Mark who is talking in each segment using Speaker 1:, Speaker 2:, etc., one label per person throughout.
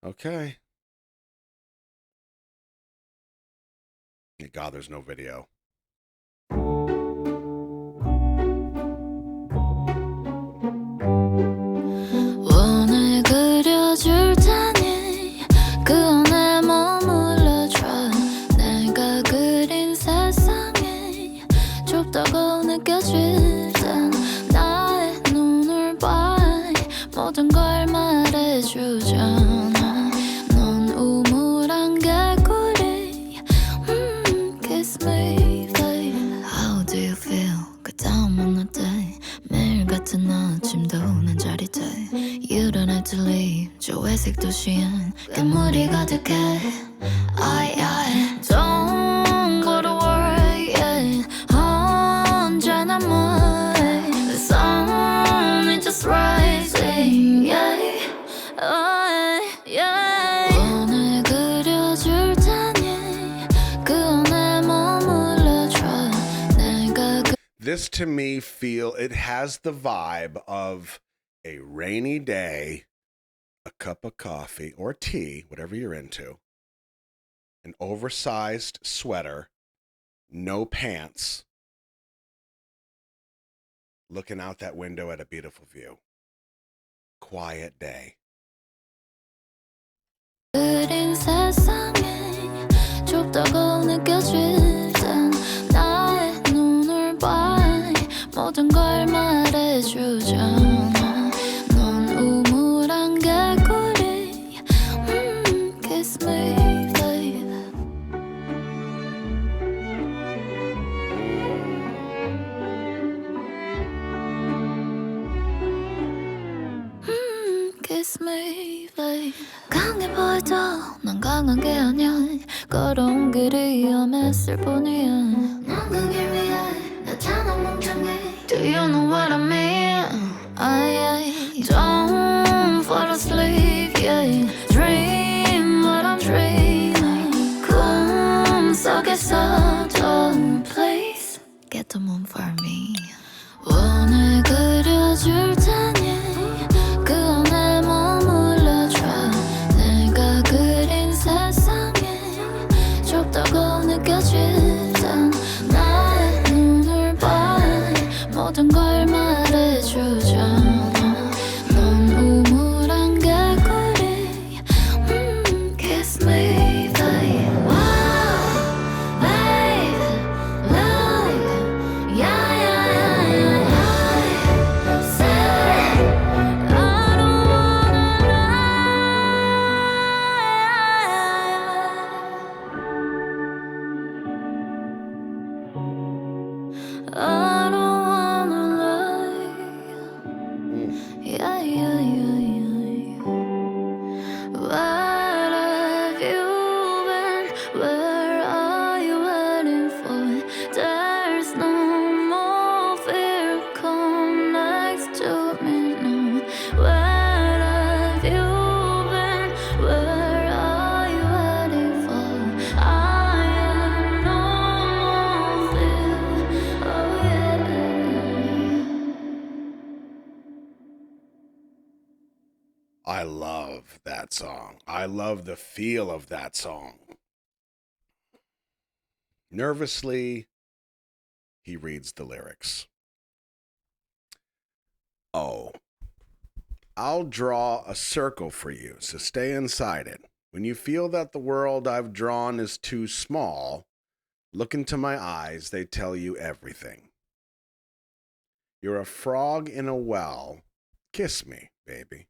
Speaker 1: Okay. Thank God there's no video.
Speaker 2: 원을 그려줄 테니 그 안에 머물러줘. 내가 그린 세상이 좁다고 느껴질 땐 나의 눈을 봐. 모든 걸 말해주잖아. 넌 우물한 개구리. Kiss me, babe. How do you feel? 그 다음 만날 때 매일 같은 아침도 난 짜릿해. You don't have to leave. 저 회색 도시엔 괴물이 가득해. I don't go to work, yeah. 언제나 뭐해. The sun is just rising, yeah. Yeah. 원을 그려줄 테니 그 안에 머물러줘. 내가
Speaker 1: This to me it has the vibe of a rainy day, a cup of coffee or tea, whatever you're into, an oversized sweater, no pants, looking out that window at a beautiful view. Quiet day.
Speaker 2: 그린 세상이 좁다고 느껴질 땐 나의 눈을 봐. 모든 걸 말해주잖아. 넌 우물한 개구리. Kiss me, babe. Kiss me, babe. 강해 보여도 난 강한 게 아니야. 걸어온 길이 위험했을 뿐이야. 난 그 길 위에 나타난 멍청이. Do you know what I mean? I don't fall asleep, yeah. Dream what I'm dreaming. 꿈속에서도 please get the moon for me. 원을 그려줄 테니 그 안에 머물러줘. 내가 그린 세상이 좁다고 느껴질 땐 나의 눈을 봐. 모든 걸 말해주잖아. 넌 우물한 개구리. Kiss me, babe. Wow, babe, look, yeah, yeah, yeah, yeah. Say I don't wanna lie. I don't wanna lie. Yeah, yeah, yeah, yeah. Where have you been? Where are you waiting for? There's no more fear. Come next to me now. Where have you been? Where are you waiting for? I am no more fear. Oh yeah.
Speaker 1: I love that song. I love the feel of that song. Nervously, he reads the lyrics. Oh, I'll draw a circle for you, so stay inside it. When you feel that the world I've drawn is too small, look into my eyes, they tell you everything. You're a frog in a well. Kiss me, baby.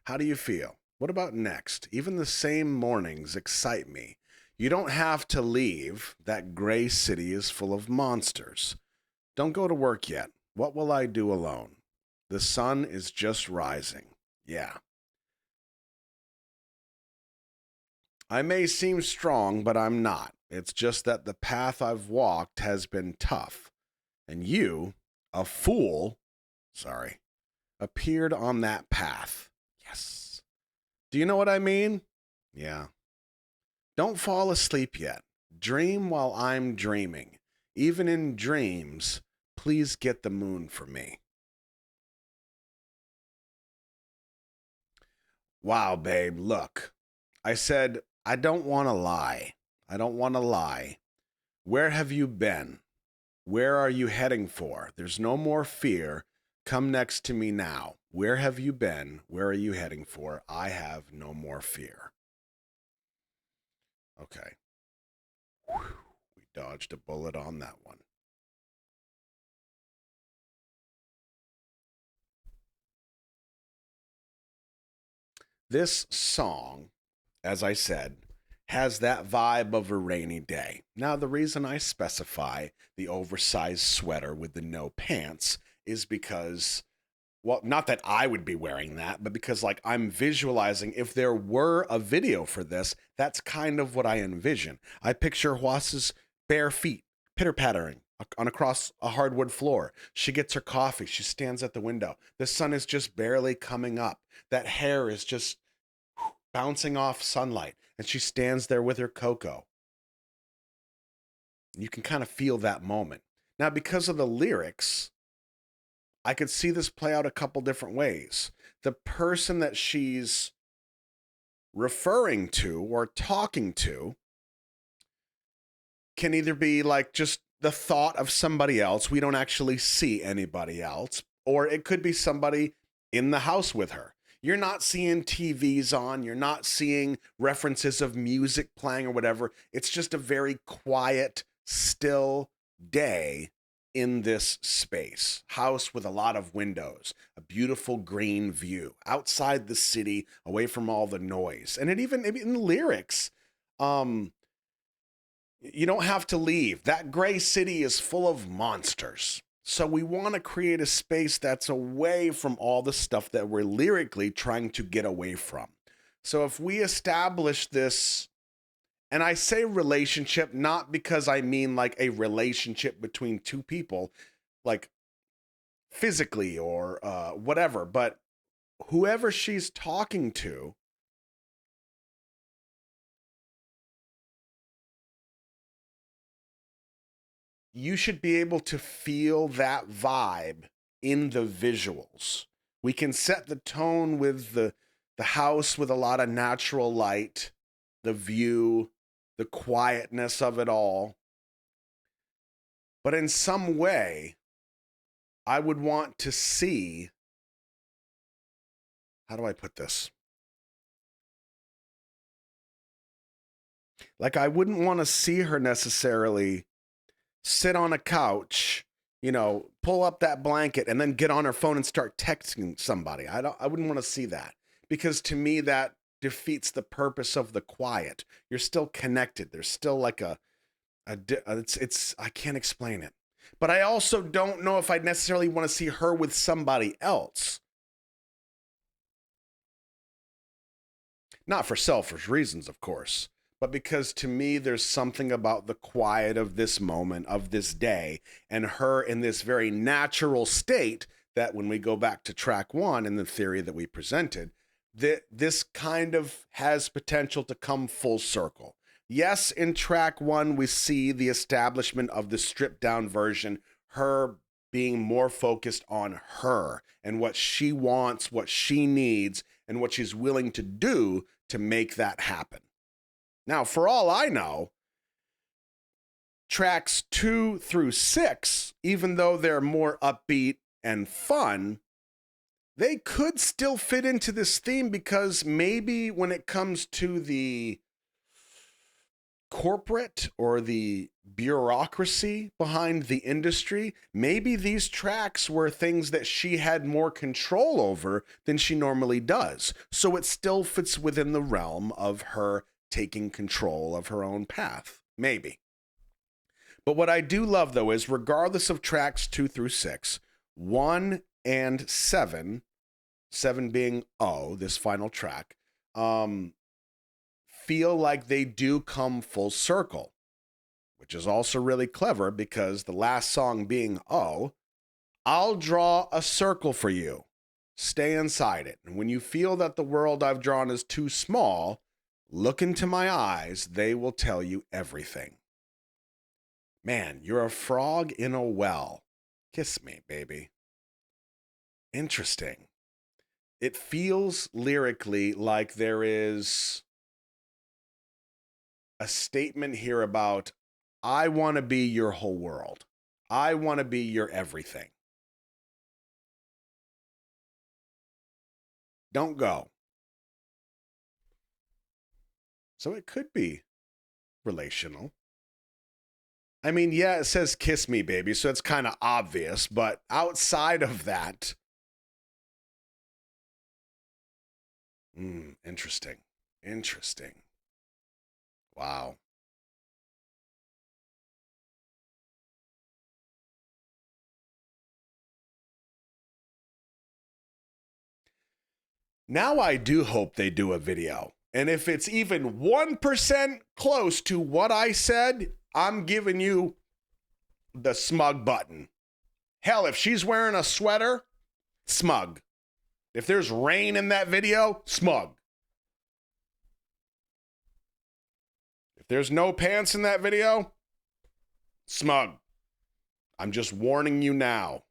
Speaker 1: How do you feel? What about next? Even the same mornings excite me. You don't have to leave. That gray city is full of monsters. Don't go to work yet. What will I do alone? The sun is just rising. Yeah. I may seem strong, but I'm not. It's just that the path I've walked has been tough. And you, a fool, appeared on that path. Yes. Do you know what I mean? Yeah. Don't fall asleep yet. Dream while I'm dreaming. Even in dreams, please get the moon for me. Wow, babe, look. I said, I don't want to lie. I don't want to lie. Where have you been? Where are you heading for? There's no more fear. Come next to me now. Where have you been? Where are you heading for? I have no more fear. Okay. Whew. We dodged a bullet on that one. This song, as I said, has that vibe of a rainy day. Now, the reason I specify the oversized sweater with the no pants is because, well, not that I would be wearing that, but because, like, I'm visualizing if there were a video for this, that's kind of what I envision. I picture HWASA's bare feet pitter-pattering on across a hardwood floor. She gets her coffee. She stands at the window. The sun is just barely coming up. That hair is just bouncing off sunlight, and she stands there with her cocoa. You can kind of feel that moment. Now, because of the lyrics, I could see this play out a couple different ways. The person that she's referring to or talking to can either be like just the thought of somebody else. We don't actually see anybody else. Or it could be somebody in the house with her. You're not seeing TVs on. You're not seeing references of music playing or whatever. It's just a very quiet, still day in this space. House with a lot of windows, a beautiful green view outside the city, away from all the noise. And it even in the lyrics, you don't have to leave. That gray city is full of monsters. So we want to create a space that's away from all the stuff that we're lyrically trying to get away from. So if we establish this, and I say relationship not because I mean like a relationship between two people, like physically or whatever, but whoever she's talking to, you should be able to feel that vibe in the visuals. We can set the tone with the house with a lot of natural light, the view, the quietness of it all. But in some way, I would want to see, how do I put this? Like, I wouldn't want to see her necessarily sit on a couch, pull up that blanket and then get on her phone and start texting somebody. I wouldn't want to see that, because to me that defeats the purpose of the quiet. You're still connected. There's still like it's I can't explain it. But I also don't know if I'd necessarily want to see her with somebody else. Not for selfish reasons, of course, but because to me, there's something about the quiet of this moment, of this day, and her in this very natural state that when we go back to track one and the theory that we presented, that this kind of has potential to come full circle. Yes, in track one, we see the establishment of the stripped down version, her being more focused on her and what she wants, what she needs, and what she's willing to do to make that happen. Now, for all I know, tracks 2 through 6, even though they're more upbeat and fun, they could still fit into this theme, because maybe when it comes to the corporate or the bureaucracy behind the industry, maybe these tracks were things that she had more control over than she normally does. So it still fits within the realm of her taking control of her own path. Maybe. But what I do love, though, is regardless of tracks 2 through 6, 1 and 7 being this final track, feel like they do come full circle, which is also really clever, because the last song being I'll draw a circle for you. Stay inside it. And when you feel that the world I've drawn is too small, look into my eyes. They will tell you everything. Man, you're a frog in a well. Kiss me, baby. Interesting. It feels lyrically like there is a statement here about, I want to be your whole world. I want to be your everything. Don't go. So it could be relational. I mean, yeah, it says kiss me, baby, so it's kind of obvious, but outside of that, interesting. Interesting. Wow. Now I do hope they do a video. And if it's even 1% close to what I said, I'm giving you the smug button. Hell, if she's wearing a sweater, smug. If there's rain in that video, smug. If there's no pants in that video, smug. I'm just warning you now.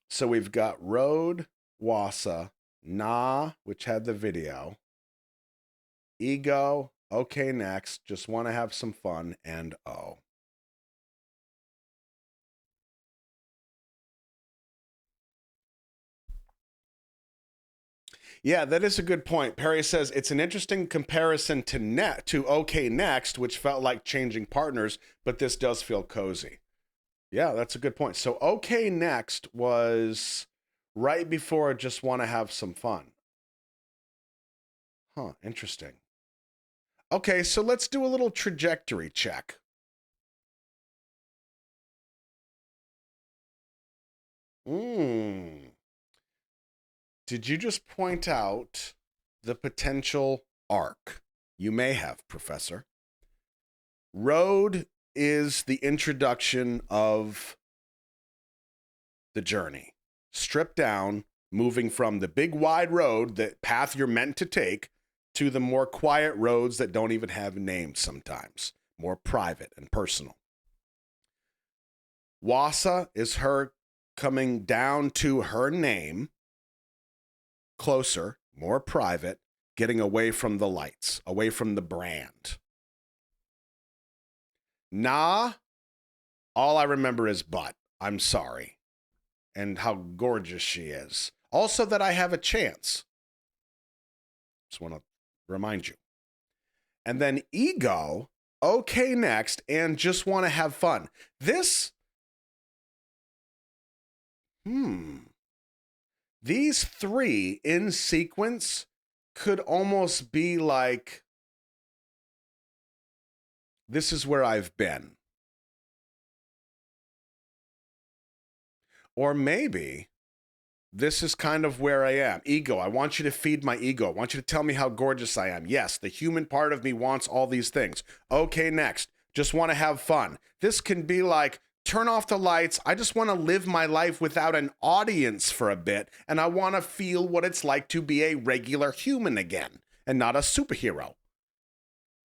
Speaker 1: So we've got Road, HWASA, Nah, which had the video, Ego, okay, next, just want to have some fun, and oh. Yeah, that is a good point. Perry says it's an interesting comparison to OK Next, which felt like changing partners, but this does feel cozy. Yeah, that's a good point. So OK Next was right before Just Want to Have Some Fun. Huh, interesting. Okay, so let's do a little trajectory check. Did you just point out the potential arc? You may have, Professor. Road is the introduction of the journey. Stripped down, moving from the big wide road, the path you're meant to take, to the more quiet roads that don't even have names sometimes, more private and personal. HWASA is her coming down to her name, closer, more private, getting away from the lights, away from the brand. Nah, all I remember is butt. I'm sorry. And how gorgeous she is. Also that I have a chance. Just want to remind you. And then Ego, okay, next, and Just Want to Have Fun. This, these three in sequence could almost be like, this is where I've been. Or maybe this is kind of where I am. Ego, I want you to feed my ego. I want you to tell me how gorgeous I am. Yes, the human part of me wants all these things. Okay, next. Just want to have fun. This can be like, turn off the lights. I just want to live my life without an audience for a bit, and I want to feel what it's like to be a regular human again and not a superhero.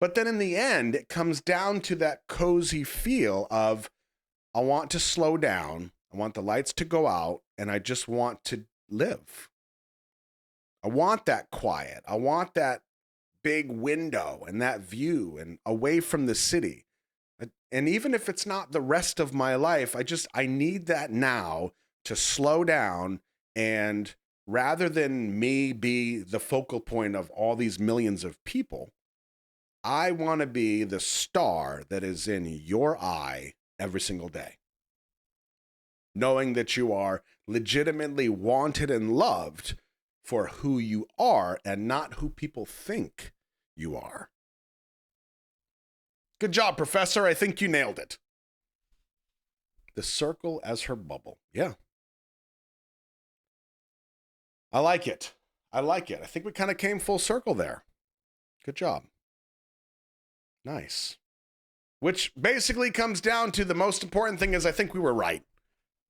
Speaker 1: But then in the end, it comes down to that cozy feel of, I want to slow down. I want the lights to go out, and I just want to live. I want that quiet. I want that big window and that view and away from the city. And even if it's not the rest of my life, I need that now to slow down, and rather than me be the focal point of all these millions of people, I want to be the star that is in your eye every single day. Knowing that you are legitimately wanted and loved for who you are and not who people think you are. Good job, Professor. I think you nailed it. The circle as her bubble. Yeah. I like it. I like it. I think we kind of came full circle there. Good job. Nice. Which basically comes down to the most important thing is I think we were right.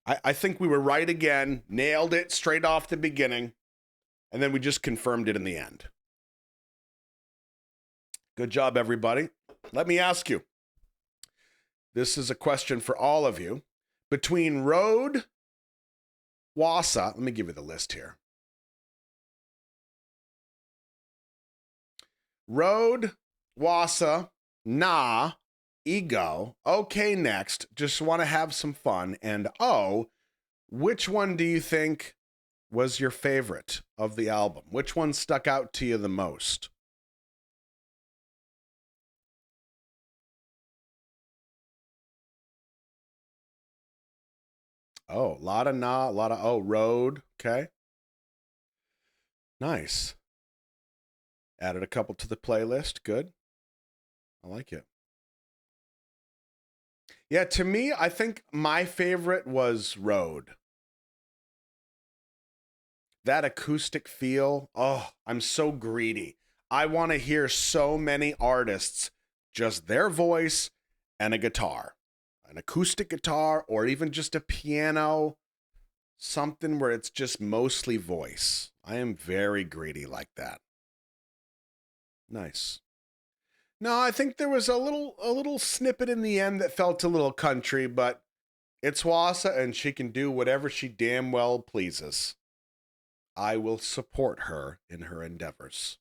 Speaker 1: I think we were right again, nailed it straight off the beginning, and then we just confirmed it in the end. Good job, everybody. Let me ask you. This is a question for all of you. Between Road, HWASA, let me give you the list here. Road, HWASA, Nah, Ego, Okay Next, Just Want to Have Some Fun, and Oh, which one do you think was your favorite of the album? Which one stuck out to you the most? Oh, a lot of Nah, a lot of Oh, Road. Okay. Nice. Added a couple to the playlist. Good. I like it. Yeah, to me, I think my favorite was Road. That acoustic feel. Oh, I'm so greedy. I want to hear so many artists, just their voice and a guitar, an acoustic guitar, or even just a piano, something where it's just mostly voice. I am very greedy like that. Nice. No, I think there was a little snippet in the end that felt a little country, but it's Wassa and she can do whatever she damn well pleases. I will support her in her endeavors.